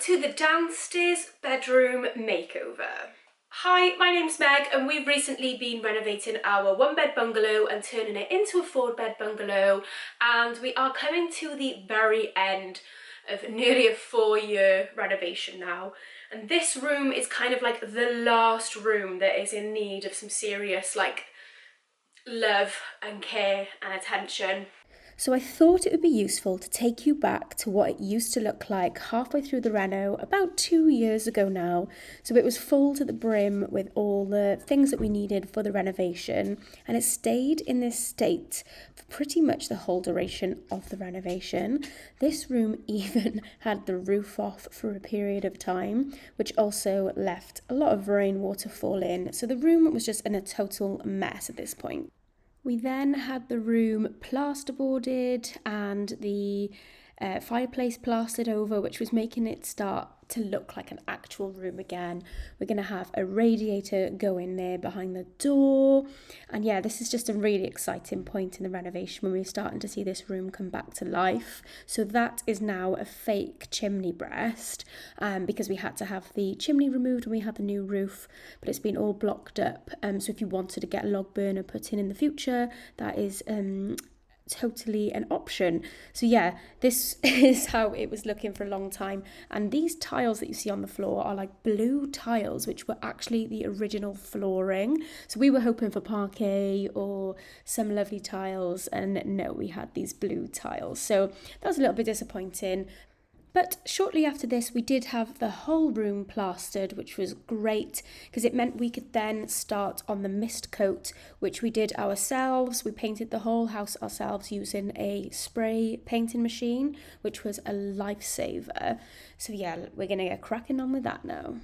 to the downstairs bedroom makeover. Hi, my name's Meg and we've recently been renovating our one-bed bungalow and turning it into a 4-bed bungalow, and we are coming to the very end of nearly a 4-year renovation now, and this room is kind of like the last room that is in need of some serious love and care and attention. So I thought it would be useful to take you back to what it used to look like halfway through the reno about 2 years ago now. So it was full to the brim with all the things that we needed for the renovation, and it stayed in this state for pretty much the whole duration of the renovation. This room even had the roof off for a period of time, which also left a lot of rainwater fall in. So the room was just in a total mess at this point. We then had the room plasterboarded and the fireplace plastered over, which was making it start to look like an actual room again. We're going to have a radiator go in there behind the door, and yeah, this is just a really exciting point in the renovation when we're starting to see this room come back to life. So that is now a fake chimney breast, because we had to have the chimney removed when we had the new roof, but it's been all blocked up, so if you wanted to get a log burner put in the future, that is totally an option. So yeah, this is how it was looking for a long time, and these tiles that you see on the floor are like blue tiles, which were actually the original flooring. So we were hoping for parquet or some lovely tiles, and no, we had these blue tiles, so that was a little bit disappointing. But shortly after this, we did have the whole room plastered, which was great because it meant we could then start on the mist coat, which we did ourselves. We painted the whole house ourselves using a spray painting machine, which was a lifesaver. So yeah, we're going to get cracking on with that now.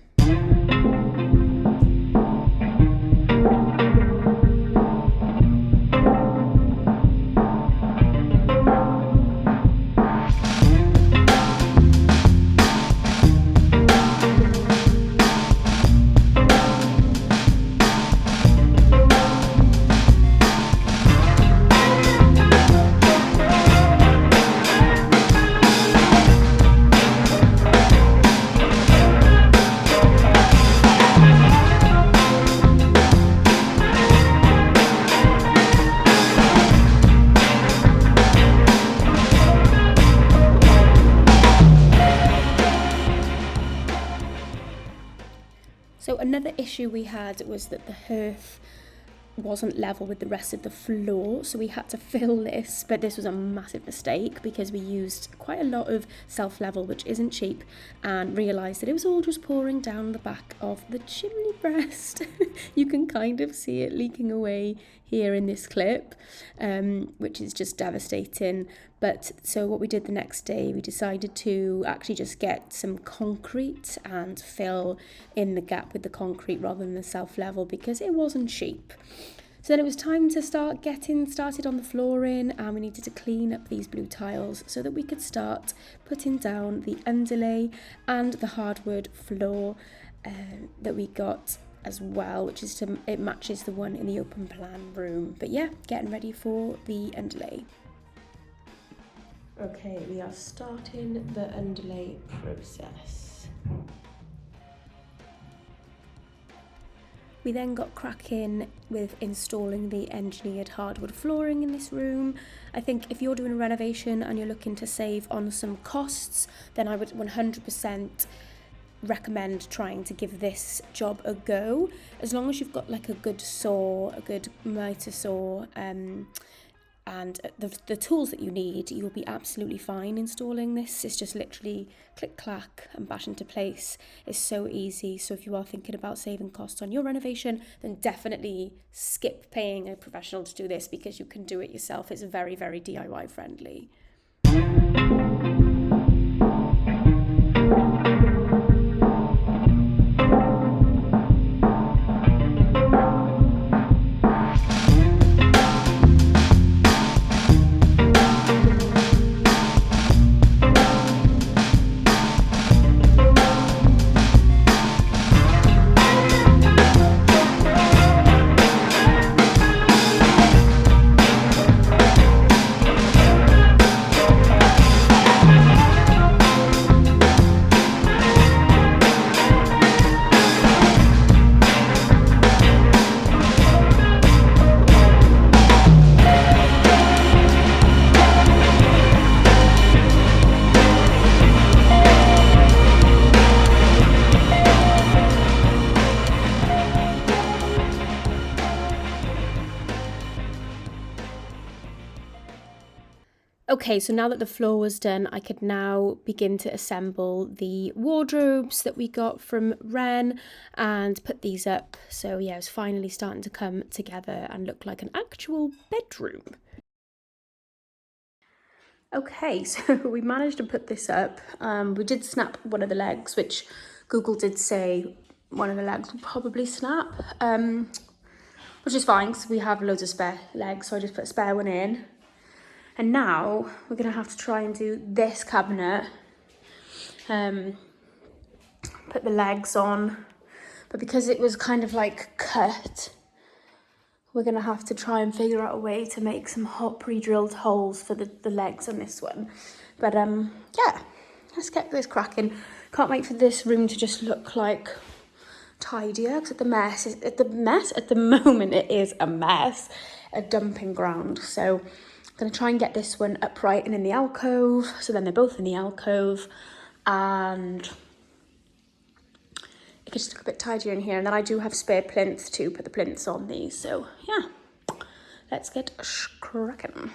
So another issue we had was that the hearth wasn't level with the rest of the floor, so we had to fill this, but this was a massive mistake because we used quite a lot of self-level, which isn't cheap, and realised that it was all just pouring down the back of the chimney breast. You can kind of see it leaking away here in this clip, which is just devastating. But so what we did the next day, we decided to actually just get some concrete and fill in the gap with the concrete rather than the self-level because it wasn't cheap. So then it was time to start getting started on the flooring, and we needed to clean up these blue tiles so that we could start putting down the underlay and the hardwood floor that we got as well, which is it matches the one in the open plan room. But yeah, getting ready for the underlay. Okay, we are starting the underlay process. We then got cracking with installing the engineered hardwood flooring in this room. I think if you're doing a renovation and you're looking to save on some costs, then I would 100% recommend trying to give this job a go. As long as you've got like a good saw, a good miter saw, and the tools that you need, you'll be absolutely fine installing this. It's just literally click clack and bash into place. It's so easy. So if you are thinking about saving costs on your renovation, then definitely skip paying a professional to do this because you can do it yourself. It's very, very DIY friendly. Okay, so now that the floor was done, I could now begin to assemble the wardrobes that we got from Ren and put these up. So yeah, it's finally starting to come together and look like an actual bedroom. Okay, so we managed to put this up. We did snap one of the legs, which Google did say one of the legs would probably snap, which is fine because we have loads of spare legs, so I just put a spare one in. And now we're gonna have to try and do this cabinet, put the legs on, but because it was kind of like cut, we're gonna have to try and figure out a way to make some hot pre-drilled holes for the legs on this one. But yeah, let's get this cracking. Can't wait for this room to just look like tidier, because at the moment it is a mess, a dumping ground. So I'm gonna try and get this one upright and in the alcove, so then they're both in the alcove, and it could just look a bit tidier in here. And then I do have spare plinths to put the plinths on these, so yeah, let's get cracking.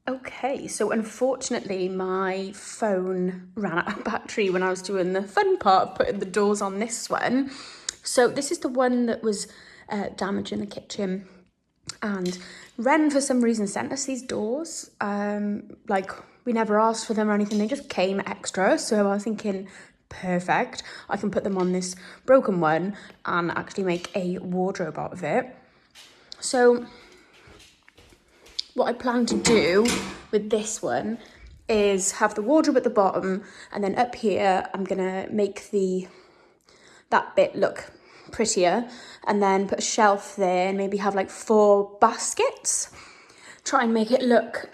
Okay, so unfortunately my phone ran out of battery when I was doing the fun part of putting the doors on this one. So this is the one that was damaged in the kitchen, and Ren for some reason sent us these doors. Like, we never asked for them or anything, they just came extra. So I was thinking, perfect, I can put them on this broken one and actually make a wardrobe out of it. So what I plan to do with this one is have the wardrobe at the bottom, and then up here I'm gonna make that bit look prettier, and then put a shelf there and maybe have like 4 baskets. Try and make it look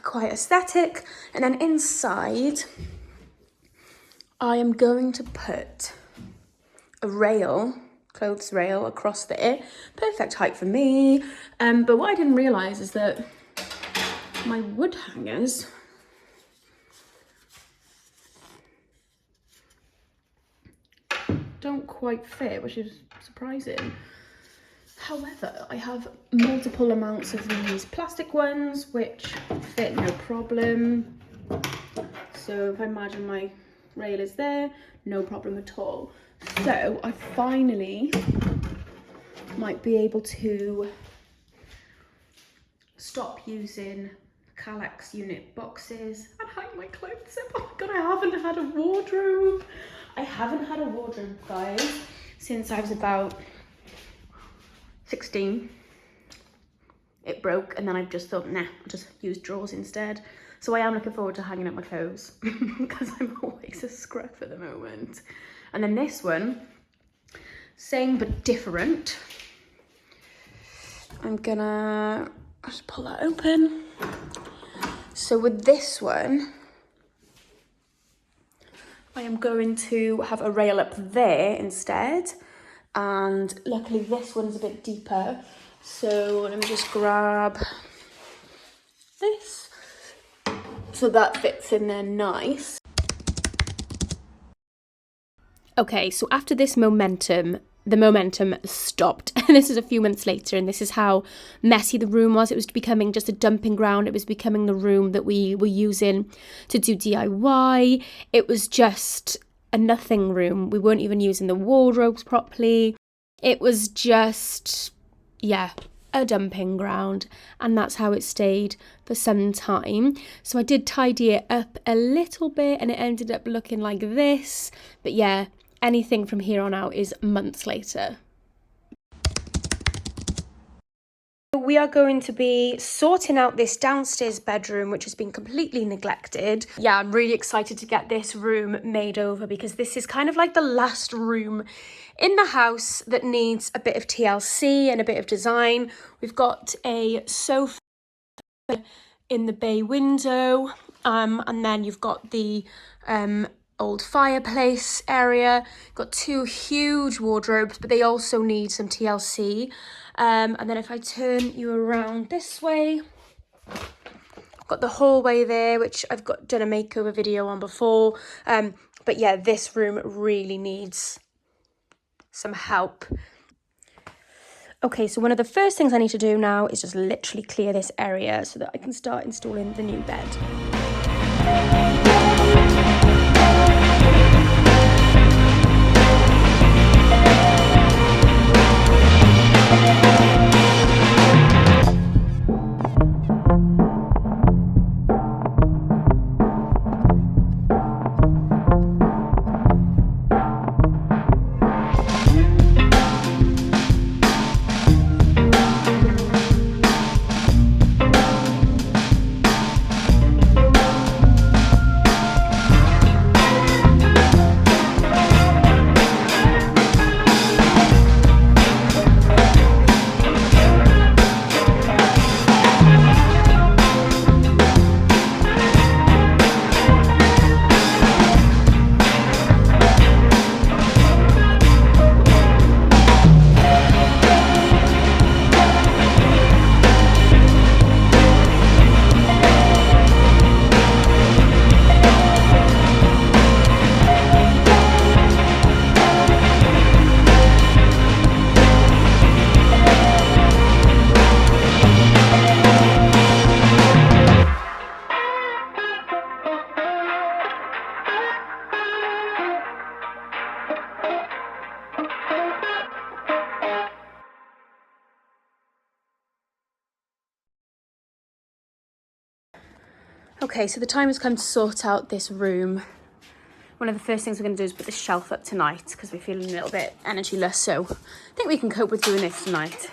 quite aesthetic. And then inside I am going to put a rail, clothes rail across there. Perfect height for me. But what I didn't realise is that my wood hangers don't quite fit, which is surprising. However, I have multiple amounts of these plastic ones which fit no problem. So if I imagine my rail is there, no problem at all. So I finally might be able to stop using Kallax unit boxes and hang my clothes up. Oh my god, I haven't had a wardrobe. I haven't had a wardrobe, guys, since I was about 16. It broke, and then I just thought, nah, I'll just use drawers instead. So I am looking forward to hanging up my clothes because I'm always a scruff at the moment. And then this one, same but different. I'm gonna just pull that open. So with this one, I am going to have a rail up there instead. And luckily this one's a bit deeper. So let me just grab this. So that fits in there nice. Okay, so after this momentum, the momentum stopped. And this is a few months later, and this is how messy the room was. It was becoming just a dumping ground. It was becoming the room that we were using to do DIY. It was just a nothing room. We weren't even using the wardrobes properly. It was just, yeah, a dumping ground, and that's how it stayed for some time. So I did tidy it up a little bit, and it ended up looking like this. But yeah, anything from here on out is months later. We are going to be sorting out this downstairs bedroom, which has been completely neglected. Yeah, I'm really excited to get this room made over because this is kind of like the last room in the house that needs a bit of TLC and a bit of design. We've got a sofa in the bay window, and then you've got the old fireplace area. Got two huge wardrobes, but they also need some TLC. And then if I turn you around this way, I've got the hallway there, which I've done a makeover video on before. But yeah, this room really needs some help. Okay, so one of the first things I need to do now is just literally clear this area so that I can start installing the new bed. Okay, so the time has come to sort out this room. One of the first things we're going to do is put the shelf up tonight because we're feeling a little bit energyless, so I think we can cope with doing this tonight.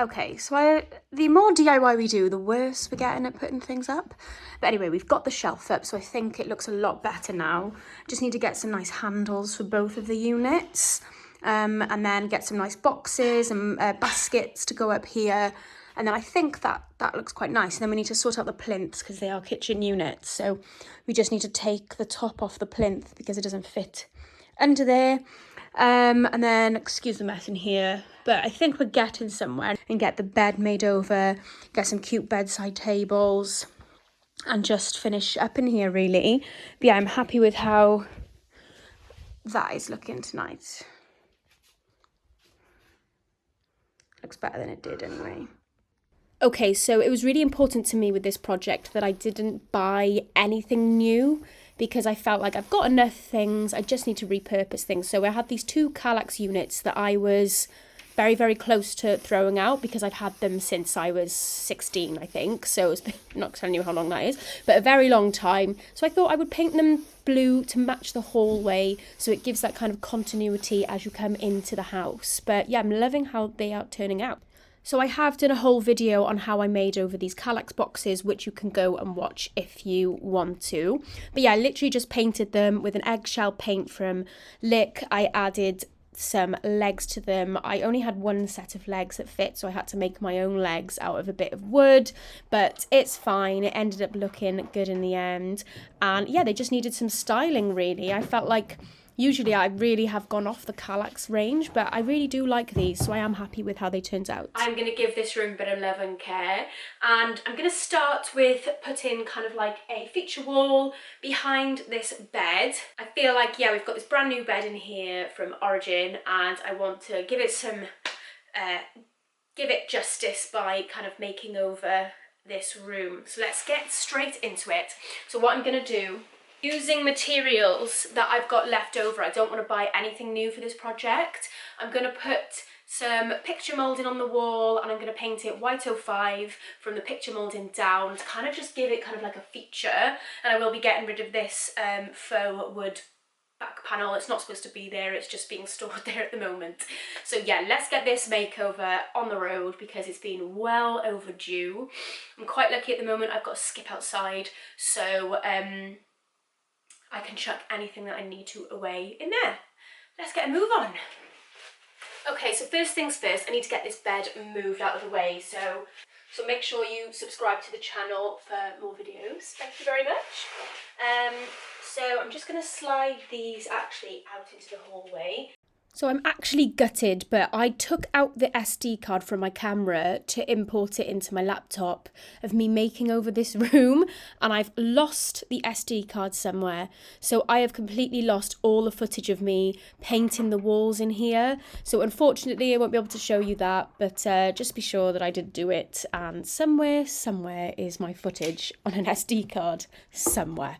Okay, so the more DIY we do, the worse we're getting at putting things up. But anyway, we've got the shelf up, so I think it looks a lot better now. Just need to get some nice handles for both of the units, and then get some nice boxes and baskets to go up here. And then I think that looks quite nice. And then we need to sort out the plinths because they are kitchen units. So we just need to take the top off the plinth because it doesn't fit under there. And then, excuse the mess in here, but I think we're getting somewhere. And get the bed made over, get some cute bedside tables, and just finish up in here, really. But yeah, I'm happy with how that is looking tonight. Looks better than it did anyway. Okay, so it was really important to me with this project that I didn't buy anything new because I felt like I've got enough things, I just need to repurpose things. So I had these two Kallax units that I was very, very close to throwing out because I've had them since I was 16, I think. So it's not telling you how long that is, but a very long time. So I thought I would paint them blue to match the hallway so it gives that kind of continuity as you come into the house. But yeah, I'm loving how they are turning out. So I have done a whole video on how I made over these Kallax boxes, which you can go and watch if you want to. But yeah, I literally just painted them with an eggshell paint from Lick. I added some legs to them. I only had one set of legs that fit, so I had to make my own legs out of a bit of wood, but it's fine. It ended up looking good in the end. And yeah, they just needed some styling, really. I felt like usually I really have gone off the Kallax range, but I really do like these, so I am happy with how they turned out. I'm going to give this room a bit of love and care, and I'm going to start with putting kind of like a feature wall behind this bed. I feel like, yeah, we've got this brand new bed in here from Origin, and I want to give it some, give it justice by kind of making over this room. So let's get straight into it. So what I'm going to do Using materials that I've got left over, I don't want to buy anything new for this project. I'm going to put some picture moulding on the wall, and I'm going to paint it white 05 from the picture moulding down to kind of just give it kind of like a feature. And I will be getting rid of this faux wood back panel. It's not supposed to be there, it's just being stored there at the moment. So yeah, let's get this makeover on the road because it's been well overdue. I'm quite lucky at the moment, I've got a skip outside, so I can chuck anything that I need to away in there. Let's get a move on. Okay, so first things first, I need to get this bed moved out of the way, so make sure you subscribe to the channel for more videos. Thank you very much. So I'm just going to slide these actually out into the hallway. So I'm actually gutted, but I took out the SD card from my camera to import it into my laptop of me making over this room, and I've lost the SD card somewhere. So I have completely lost all the footage of me painting the walls in here. So unfortunately, I won't be able to show you that, but just be sure that I did do it. And somewhere is my footage on an SD card somewhere.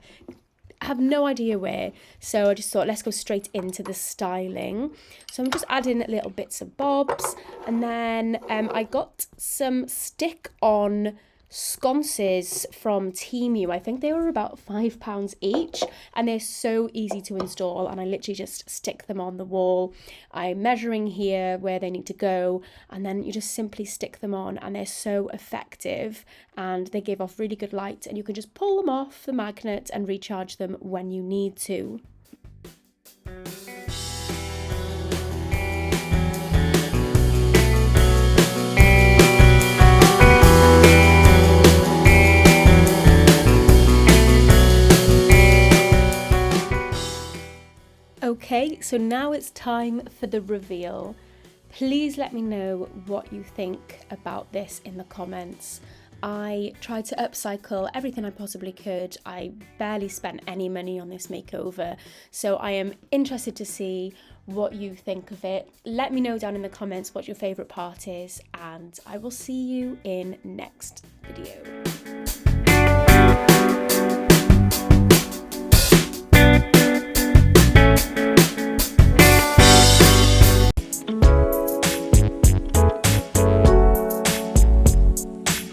I have no idea where, so I just thought let's go straight into the styling. So I'm just adding little bits of bobs, and then I got some stick-on sconces from Temu. I think they were about £5 each, and they're so easy to install, and I literally just stick them on the wall. I'm measuring here where they need to go, and then you just simply stick them on, and they're so effective, and they give off really good light, and you can just pull them off the magnet and recharge them when you need to. Okay, so now it's time for the reveal. Please let me know what you think about this in the comments. I tried to upcycle everything I possibly could. I barely spent any money on this makeover, so I am interested to see what you think of it. Let me know down in the comments what your favourite part is, and I will see you in next video.